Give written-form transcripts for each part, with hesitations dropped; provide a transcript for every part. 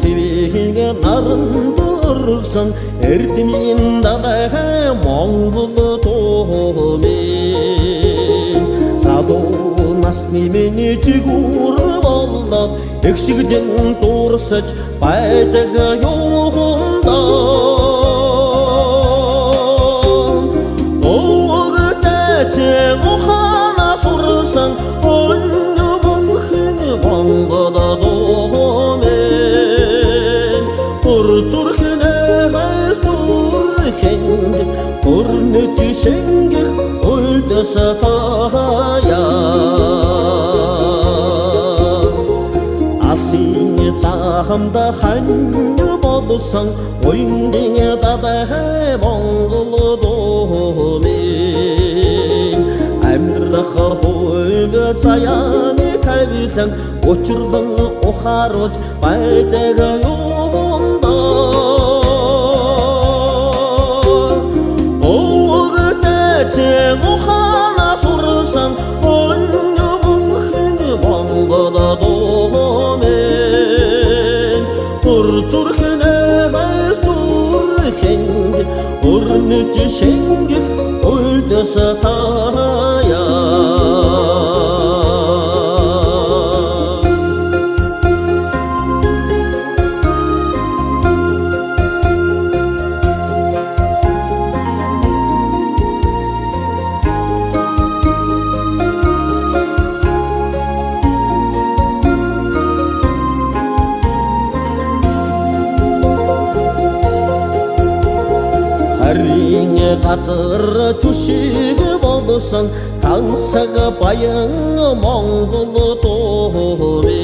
твигийн наран дөргсөн эрдмийн далай Монгол туумын залуу насны миний жигүүр болоод эгшигдэн дуурсаж байдаг юундаа ухаана сурсан өнөө мөнхийн Монгол туумын зүрхнээс зүрхэнд өрнөж шингэх уйдас таяа асын цаахамда хань болсон уянгийн далай Монгол туумын амьдрах хууль цаяаны тавилан учрлан ухааруулж байдаг юундаа ухаана сурсан өнөө мөнхийн Монгол туумын зүрхнээс зүрхэнд өрнөж шингэх уйдас таяа газар түшиг болсон тансаг баян Монгол туумын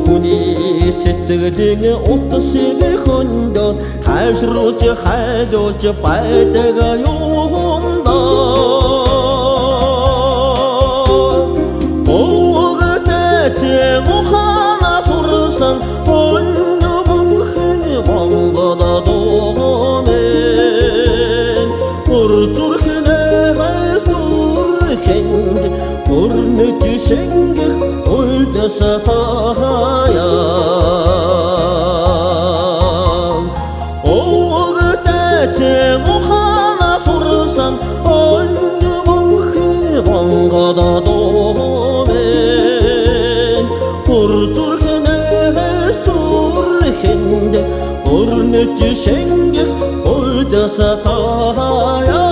хүний сэтгэлийн утсыг хөндөд тайвшруулж хайлуулж байдаг юундаа ухаана сурсан өнөө мөнхийн Монгол туумын зүрхнээс зүрхэнд өрнөж шингэх уйдас таяа ухаана сурсан өнөө мөнхийн Монгол туумын зүрхнээс зүрхэнд өрнөж шингэх уйдас таяа